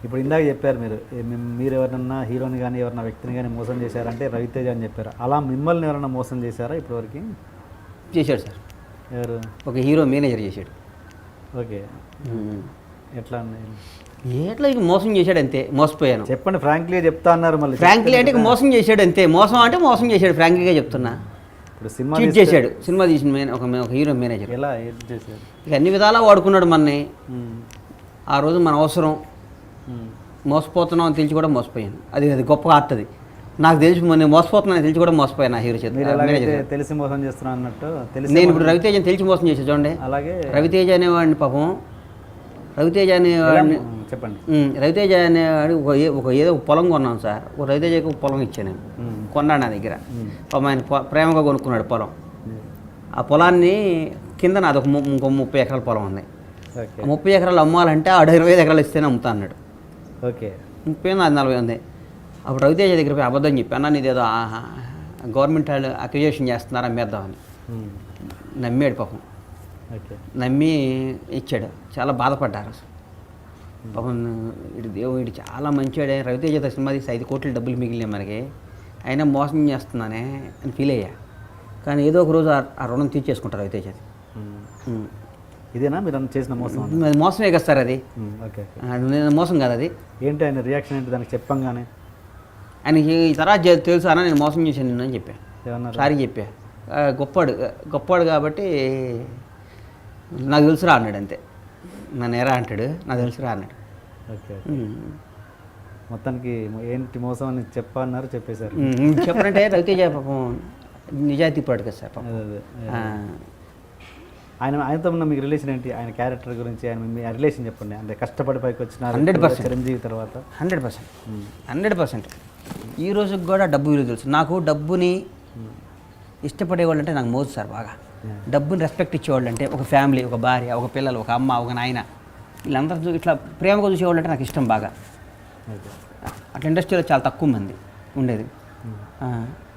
ఇప్పుడు ఇందాక చెప్పారు మీరు ఎవరన్నా హీరోని కానీ ఎవరన్నా వ్యక్తిని కానీ మోసం చేశారంటే రవితేజ అని చెప్పారు. అలా మిమ్మల్ని ఎవరన్నా మోసం చేశారా ఇప్పటివరకు? చేశాడు సార్. ఎవరు? ఒక హీరో మేనేజర్ చేశాడు. ఓకే, ఎట్లా ఎట్లా ఇక మోసం చేశాడు అంతే, మోసపోయాను. చెప్పండి, ఫ్రాంక్లీగా చెప్తా అన్నారు. మళ్ళీ ఫ్రాంక్లీ అంటే ఇక మోసం చేశాడు అంతే, మోసం అంటే మోసం చేశాడు, ఫ్రాంక్లీగా చెప్తున్నా. ఇప్పుడు సినిమా చీట్ చేశాడు. సినిమా తీసిన ఒక హీరో మేనేజర్. ఎలా చేశారు? ఇక అన్ని విధాలా వాడుకున్నాడు మనని. ఆ రోజు మన అవసరం, మోసపోతున్నాం అని తెలిసి కూడా మోసపోయాను. అది గొప్ప ఆర్ట్. అది నాకు తెలిసి నేను మోసపోతున్నాను తెలిసి కూడా మోసపోయాను ఆ హీరో చేత. తెలిసి మోసం చేస్తున్నా అన్నట్టు నేను ఇప్పుడు రవితేజని తెలిసి మోసం చేసా చూడండి. అలాగే రవితేజ అనేవాడిని పాపం, రవితేజ అనేవాడిని చెప్పండి. రవితేజ అనేవాడు ఏదో ఒక పొలం కొన్నాను సార్. ఒక రవితేజకి ఒక పొలం ఇచ్చాను నేను, కొన్నాడు నా దగ్గర. పాపం ఆయన ప్రేమగా కొనుక్కున్నాడు పొలం. ఆ పొలాన్ని కింద నాది ఇంకో 30 ఎకరాల పొలం ఉంది. 30 ఎకరాలు అమ్మాలంటే 25 ఎకరాలు ఇస్తేనే అమ్ముతా అన్నాడు. ఓకే, 30 నాది 40 ఉంది. అప్పుడు రవితేజ దగ్గర పోయి అబద్ధం చెప్పి, అన్న నీదేదో గవర్నమెంట్ వాళ్ళు అక్విజిషన్ చేస్తున్నారు అమ్మేద్దామని. నమ్మాడు పాపం. నమ్మి ఇచ్చాడు. చాలా బాధపడ్డారు పాపం. వీడు చాలా మంచివాడే, రవితేజ సినిమా తీసి 5 కోట్ల డబ్బులు మిగిలినాయి మనకి, అయినా మోసం చేస్తున్నానే అని ఫీల్ అయ్యా. కానీ ఏదో ఒక రోజు ఆ రుణం తీర్చేసుకుంటారు రవితేజ. ఇదేనా మీరు చేసిన మోసం? అది మోసమే కదా సార్. అది మోసం కాదు. అది ఏంటి ఆయన రియాక్షన్ ఏంటి దానికి చెప్పంగానే? ఆయనకి ఈ తర్వాత తెలుసు అన్న నేను మోసం చేశాను నిన్ను అని చెప్పా. సారీ చెప్పా. గొప్పవాడు కాబట్టి నాకు తెలుసురా అన్నాడు అంతే. నన్ను ఎరా అంటాడు, నాకు తెలుసురా అన్నాడు. ఓకే, మొత్తానికి ఏంటి మోసం అని చెప్పన్నారు, చెప్పేశారు. చెప్పారంటే రవితేజ పాపం నిజాయితీ పడు కదా సార్ పాపం. ఆయనతో ఉన్న మీకు రిలేషన్ ఏంటి? ఆయన క్యారెక్టర్ గురించి ఆయన మీ రిలేషన్ చెప్పండి. అంటే కష్టపడి పైకి వచ్చిన 100% చిరంజీవి తర్వాత 100% ఈ రోజుకి కూడా డబ్బు విలువ తెలుసు నాకు. డబ్బుని ఇష్టపడేవాళ్ళు అంటే నాకు మోజు సార్ బాగా. డబ్బుని రెస్పెక్ట్ ఇచ్చేవాళ్ళు అంటే ఒక ఫ్యామిలీ, ఒక భార్య, ఒక పిల్లలు, ఒక అమ్మ, ఒక నాయన, వీళ్ళందరూ ఇట్లా ప్రేమగా చూసేవాళ్ళు అంటే నాకు ఇష్టం బాగా. అట్లా ఇండస్ట్రీలో చాలా తక్కువ మంది ఉండేది.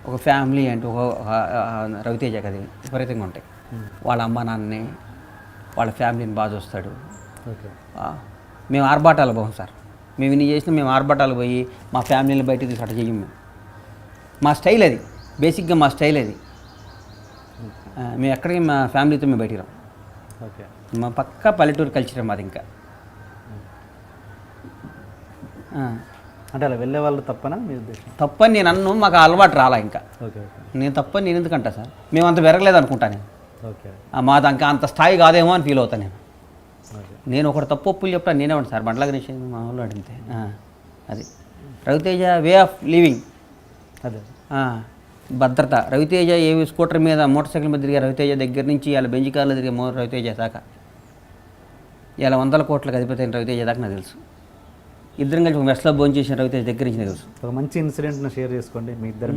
ఒక ఫ్యామిలీ అంటే ఒక రవితేజ కది విపరీతంగా ఉంటాయి. వాళ్ళ అమ్మ నాన్నని, వాళ్ళ ఫ్యామిలీని బాగా చూస్తాడు. మేము ఆర్భాటాలు పోం సార్. మేము ఇన్ని చేసినా మేము ఆర్భాటాలు పోయి మా ఫ్యామిలీని బయటకు తీసి అట్లా చెయ్యం. మా స్టైల్ అది, బేసిక్గా మా స్టైల్ అది. మేము ఎక్కడికి మా ఫ్యామిలీతో మేము బయటికి రాం. ఓకే, మా పక్కా పల్లెటూరు కల్చర్ మాది. ఇంకా అంటే అలా వెళ్ళే వాళ్ళు తప్పనా మీ ఉద్దేశం? తప్పని నేను అన్ను, మాకు అలవాటు రాలా ఇంకా. ఓకే, నేను తప్పని నేను ఎందుకంటా సార్, మేము అంత పెరగలేదు అనుకుంటా నేను. ఓకే, మాది ఇంకా అంత స్థాయి కాదేమో అని ఫీల్ అవుతాను నేను. నేను ఒకటి తప్పు ఒప్పులు చెప్తాను నేనే ఉంటాను సార్. బండ్ల గణేష్ మా వాళ్ళు అడిగితే అది రవితేజ వే ఆఫ్ లివింగ్. అదే భద్రత. రవితేజ ఏవి స్కూటర్ మీద మోటార్ సైకిల్ మీద తిరిగే రవితేజ దగ్గర నుంచి ఇలా బెంజి కార్లో తిరిగే రవితేజ దాకా, ఇలా 100 కోట్లకు అధిపతి అయిన రవితేజ దాకా నాకు తెలుసు. ఇద్దరం కలిసి ఒక మెస్లో భోజనం చేసిన రవితేజ దగ్గర నుంచి నాకు తెలుసు. ఒక మంచి ఇన్సిడెంట్ని షేర్ చేసుకోండి మీ ఇద్దరు.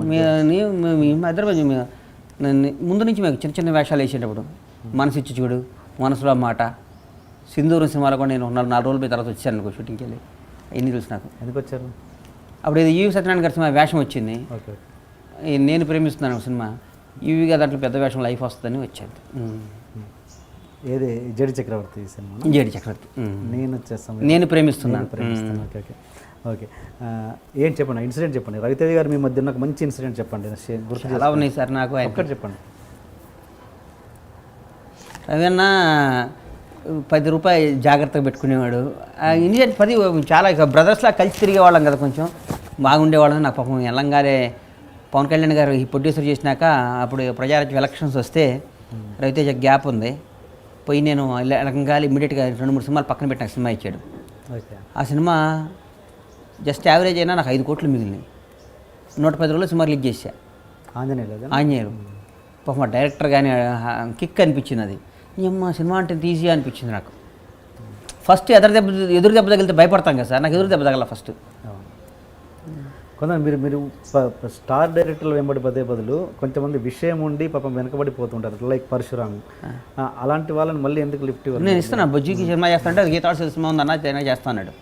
ముందు నుంచి మాకు చిన్న చిన్న వేషాలు వేసేటప్పుడు మనసు ఇచ్చి చూడు, మనసులో మాట, సింధూరం సినిమాలో కూడా నేను 4 రోజుల పోయి తర్వాత వచ్చాను అనుకో షూటింగ్కి వెళ్ళి. ఎన్ని తెలుసు నాకు. ఎందుకు వచ్చారు? అప్పుడు ఇది ఈవి సత్యనారాయణ గారి సినిమా వేషం వచ్చింది. నేను ప్రేమిస్తున్నాను సినిమా. ఈవిగా దాంట్లో పెద్ద వేషం లైఫ్ వస్తుందని వచ్చాను. ఏది? జడి చక్రవర్తి సినిమా. జడి చక్రవర్తి. నేను ప్రేమిస్తున్నాను. Okay, okay, okay. ఏం చెప్పండి, ఇన్సిడెంట్ చెప్పండి. రవితేజ గారు మీ మధ్య నాకు మంచి ఇన్సిడెంట్ చెప్పండి. గుర్తు ఎలా ఉన్నాయి సార్ నాకు. ఒక్కటి చెప్పండి. రవన్న 10 రూపాయలు జాగ్రత్తగా పెట్టుకునేవాడు. ఇన్సిడెంట్ 10 చాలా ఇక బ్రదర్స్లా కలిసి తిరిగేవాళ్ళం కదా, కొంచెం బాగుండేవాళ్ళం. నాకు పాపం ఎల్లంగానే పవన్ కళ్యాణ్ గారు ఈ ప్రొడ్యూసర్ చేసినాక అప్పుడు ప్రజారాజ్యం ఎలక్షన్స్ వస్తే రవితేజ గ్యాప్ ఉంది పోయి నేను ఎలకంగాలి ఇమ్మీడియట్గా 2-3 సినిమాలు పక్కన పెట్టి నాకు సినిమా ఇచ్చాడు. ఆ సినిమా జస్ట్ యావరేజ్ అయినా నాకు 5 కోట్లు మిగిలినాయి. 110 రోజులు సినిమా రిలీజ్ చేశా. ఆంజనేయులు. పాపం మా డైరెక్టర్ కానీ కిక్ అనిపించింది. అది అమ్మ సినిమా అంటే ఈజీ అనిపించింది నాకు. ఫస్ట్ ఎదురు దెబ్బ తగిలితే భయపడతాం కదా సార్, నాకు ఎదురు దెబ్బ తగల ఫస్ట్. కొంత మీరు స్టార్ డైరెక్టర్లు వెంబడి పదే బదులు కొంతమంది విషయం ఉండి పాపం వెనకబడిపోతుంటారు, లైక్ పరశురాము. అలాంటి వాళ్ళని మళ్ళీ ఎందుకు లిఫ్ట్ ఇవ్వాలి? నేను ఇస్తాను. బొజ్జుకి సినిమా చేస్తానంటే గీతాడు సినిమా ఉంది అన్న చేస్తాడు.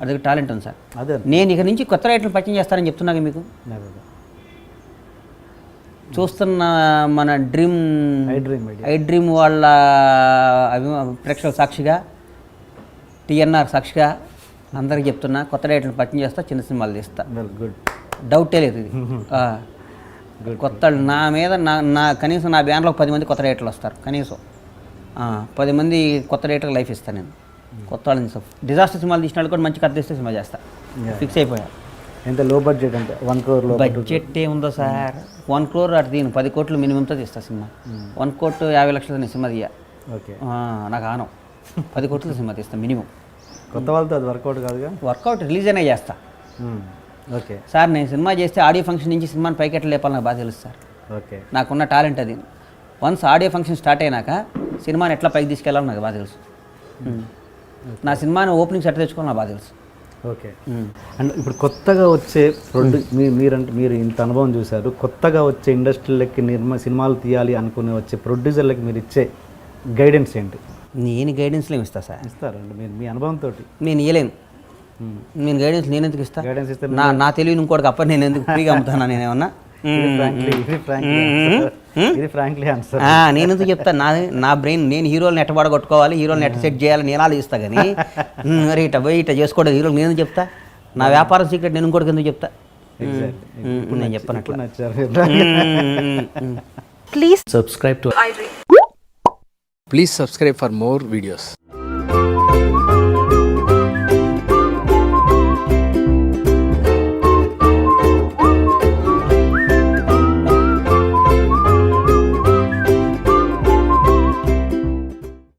అది టాలెంట్ ఉంది సార్. అదే నేను ఇక నుంచి కొత్త రైటర్లు పరిచయం చేస్తానని చెప్తున్నాను మీకు. చూస్తున్న మన డ్రీమ్ ఐ డ్రీమ్ వాళ్ళ ప్రేక్షకుల సాక్షిగా టీఎన్ఆర్ సాక్షిగా అందరికి చెప్తున్నా, కొత్త డైరెక్టర్ని పరిచయం చేస్తా, చిన్న సినిమాలు తీస్తా. గుడ్, డౌటే లేదు ఇది. కొత్త నా మీద నా కనీసం నా బ్యాన్లో 10 మంది కొత్త డైరెక్టర్లు వస్తారు కనీసం. 10 మంది కొత్త డైరెక్టర్లు లైఫ్ ఇస్తాను నేను. కొత్త వాళ్ళని డిజాస్టర్ సినిమాలు తీసిన వాళ్ళు కూడా మంచి కథ తీస్తే సినిమా చేస్తా. ఫిక్స్ అయిపోయా. ఎంత లో బడ్జెట్ అంటే 1 crore లో బడ్జెట్ ఏముందో సార్, 1 crore అటు దీని 10 కోట్లు మినిమంతో తీస్తా సినిమా. 1 కోటి 50 లక్షలతో నేను సినిమా తీయ. ఓకే, నాకు ఆనం 10 కోట్లతో సినిమా తీస్తా మినిమం. కొత్త వాళ్ళతో అది వర్కౌట్ కాదుగా. వర్కౌట్ రిలీజ్ అయినా చేస్తా. ఓకే సార్ నేను సినిమా చేస్తే ఆడియో ఫంక్షన్ నుంచి సినిమాని పైకి ఎట్లా లేపాలి నాకు బాగా తెలుసు సార్. ఓకే, నాకున్న టాలెంట్ అది. వన్స్ ఆడియో ఫంక్షన్ స్టార్ట్ అయినాక సినిమాని ఎట్లా పైకి తీసుకెళ్ళాలో నాకు బాగా తెలుసు. నా సినిమాని ఓపెనింగ్ సెట్ తెచ్చుకోవాలి నాకు బాగా తెలుసు. ఓకే. అండ్ ఇప్పుడు కొత్తగా వచ్చే మీరు ఇంత అనుభవం చూశారు, కొత్తగా వచ్చే ఇండస్ట్రీలకి సినిమాలు తీయాలి అనుకునే వచ్చే ప్రొడ్యూసర్లకి మీరు ఇచ్చే గైడెన్స్ ఏంటి? నేను గైడెన్స్లో ఇస్తా సార్. ఇస్తారండి మీరు మీ అనుభవంతో? నేను ఇవ్వలేను. నేను గైడెన్స్ నేను ఎందుకు ఇస్తా? గైడెన్స్ ఇస్తే నా తెలివి ఇంకోటికి అప్పటి నేను ఎందుకు ఫ్రీగా అమ్ముతాను? నేనేమన్నా నేను ఎందుకు చెప్తాను? నా బ్రెయిన్ నేను హీరోలు నెట్టబాడ కొట్టుకోవాలి, హీరోలు నెట్ సెట్ చేయాలి నేను ఆలోచిస్తా. కానీ మరి ఇట పోయి ఇట చేసుకోవడం హీరోలు నేను చెప్తా. నా వ్యాపారం సీక్రెట్ నేను ఇంకోటికి ఎందుకు చెప్తా? నేను చెప్పను. Please subscribe to iDream. Please subscribe for more videos.